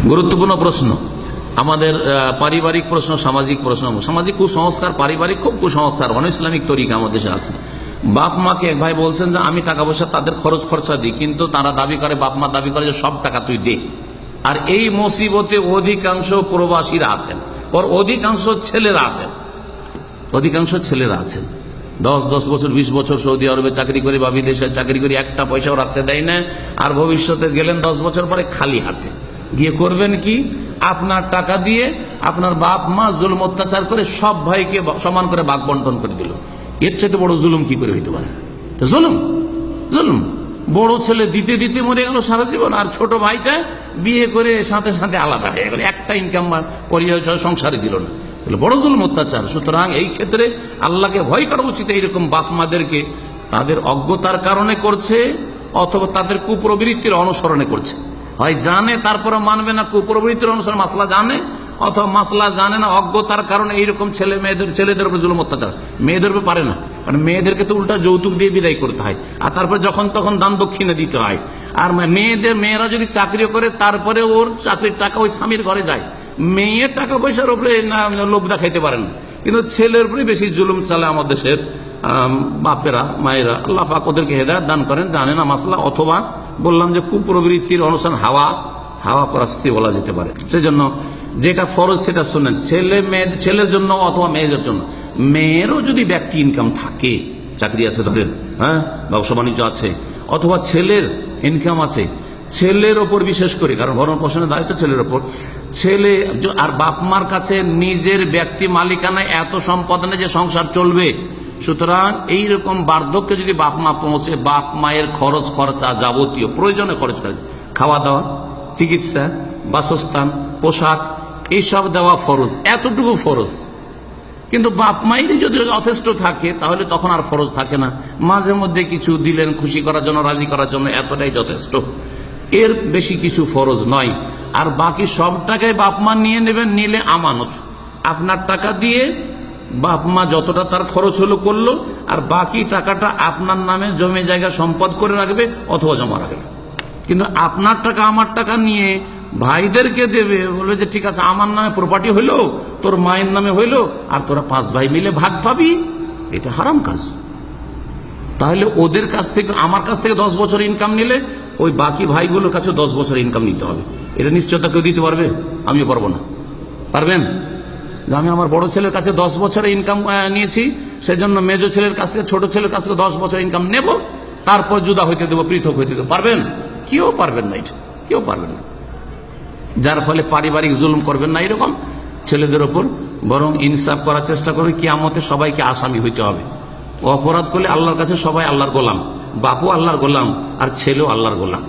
গুরুত্বপূর্ণ প্রশ্ন আমাদের, পারিবারিক প্রশ্ন, সামাজিক প্রশ্ন। সামাজিক কুসংস্কার, পারিবারিক খুব কুসংস্কার, ইসলামিক তরিকা আমাদের দেশে আছে। বাপ মাকে এক ভাই বলছেন যে আমি টাকা পয়সা তাদের খরচ খরচা দিই, কিন্তু তারা দাবি করে, বাপ মা দাবি করে যে সব টাকা তুই দে। আর এই মুসিবতে অধিকাংশ প্রবাসীরা আছেন, ওর অধিকাংশ ছেলেরা আছেন, অধিকাংশ ছেলেরা আছেন 10 বছর 20 বছর সৌদি আরবে চাকরি করে বা বিদেশে চাকরি করে একটা পয়সাও রাখতে দেয় না। আর ভবিষ্যতে গেলেন 10 বছর পরে খালি হাতে গিয়ে করবেন কি? আপনার টাকা দিয়ে আপনার বাপ মা জুলুম অত্যাচার করে সব ভাইকে সমান করে ভাগ বন্টন করে দিল। এর চাইতে বড় জুলুম কি করে হইতে পারে? জুলুম, জুলুম। বড় ছেলে দিতে দিতে মরে গেল সারা জীবন, আর ছোট ভাইটা বিয়ে করে সাথে সাথে আলাদা হয়ে গেল, একটা ইনকাম পরিবার সংসারে দিল না। বড় জুলুম, অত্যাচার। সুতরাং এই ক্ষেত্রে আল্লাহকে ভয় করা উচিত। এইরকম বাপ মাদেরকে তাদের অজ্ঞতার কারণে করছে, অথবা তাদের কুপ্রবৃত্তির অনুসরণে করছে। হয় জানে তারপরে মানবে না, কুপ্রবৃত্তির অনুসরণ, মাসলা জানে, অথবা মাসলা জানে না, অজ্ঞতার কারণে এইরকম ছেলেদের উপর জুলুম অত্যাচার। মেয়েদের উপর পারে না, কারণ মেয়েদেরকে তো উল্টা যৌতুক দিয়ে বিদায় করতে হয়, আর তারপরে যখন তখন দান দক্ষিণে দিতে হয়। আর মেয়েরা যদি চাকরিও করে, তারপরে ওর চাকরির টাকা ওই স্বামীর ঘরে যায়। মেয়ের টাকা পয়সার উপরে লোভ দেখাইতে পারে না, কিন্তু ছেলের উপরে বেশি জুলুম চালে আমাদের দেশের বাপেরা মায়েরা। আল্লাহ পাক ওদেরকে হেদায়েত দান করেন, জানে না মাসলা, অথবা বললাম যে কুপ্রবৃত্তির অনুসার হাওয়া পরাস্তি বলা যেতে পারে। সেজন্য যেটা ফরজ সেটা শোনেন, ছেলের জন্য অথবা মেয়েদের জন্য। মেয়েরও যদি ব্যক্তি ইনকাম থাকে, চাকরি আছে ধরেন, হ্যাঁ, ব্যবসা বাণিজ্য আছে, অথবা ছেলের ইনকাম আছে, ছেলের ওপর বিশেষ করে, কারণ ভরণ পোষণের দায়িত্ব ছেলের ওপর। ছেলে আর বাপ মার কাছে নিজের ব্যক্তি মালিকানায় এত সম্পদ নেই যে সংসার চলবে। সুতরাং এইরকম বার্ধক্যে যদি বাপ মা পৌঁছে, বাপ মায়ের খরচ খরচা যাবতীয় প্রয়োজনে খরচ করে, খাওয়া দাওয়া, চিকিৎসা, বাসস্থান, পোশাক, এইসব দেওয়া ফরজ, এতটুকু ফরজ। কিন্তু বাপ মায়েরই যদি যথেষ্ট থাকে তাহলে তখন আর ফরজ থাকে না। মাঝে মধ্যে কিছু দিলেন খুশি করার জন্য, রাজি করার জন্য, এতটাই যথেষ্ট, এর বেশি কিছু ফরজ নয়। আর বাকি সব টাকায় বাপ মা নিয়ে নেবেন, নিলে আমানত। আপনার টাকা দিয়ে বাপ মা যতটা তার খরচ হলো করলো, আর বাকি টাকাটা আপনার নামে জমি জায়গা সম্পদ করে রাখবে অথবা জমা রাখবে। কিন্তু আপনার টাকা আমার টাকা নিয়ে ভাইদেরকে দেবে, বলবে যে ঠিক আছে আমার নামে প্রপার্টি হইলো, তোর মায়ের নামে হইলো, আর তোরা 5 ভাই মিলে ভাগ পাবি। এটা হারাম কাজ। তাহলে ওদের কাছ থেকে, আমার কাছ থেকে 10 বছর ইনকাম নিলে ওই বাকি ভাইগুলোর কাছে 10 বছর ইনকাম নিতে হবে। এটা নিশ্চয়তা কেউ দিতে পারবে? আমিও পারবো না। পারবেন? যে আমি আমার বড় ছেলের কাছে 10 বছরের ইনকাম নিয়েছি, সেজন্য মেজো ছেলের কাছ থেকে, ছোট ছেলের কাছ থেকে 10 বছর ইনকাম নেব, তারপর জুদা হইতে দেবো, পৃথক হইতে দেবো। পারবেন? কেউ পারবেন না, এটা কেউ পারবেন না। যার ফলে পারিবারিক জুলুম করবেন না এরকম ছেলেদের ওপর, বরং ইনসাফ করার চেষ্টা করবে। কিয়ামতে সবাইকে আসামি হইতে হবে। অপরাধ করলে আল্লাহর কাছে সবাই আল্লাহর গোলাম, বাপও আল্লাহর গোলাম আর ছেলেও আল্লাহর গোলাম।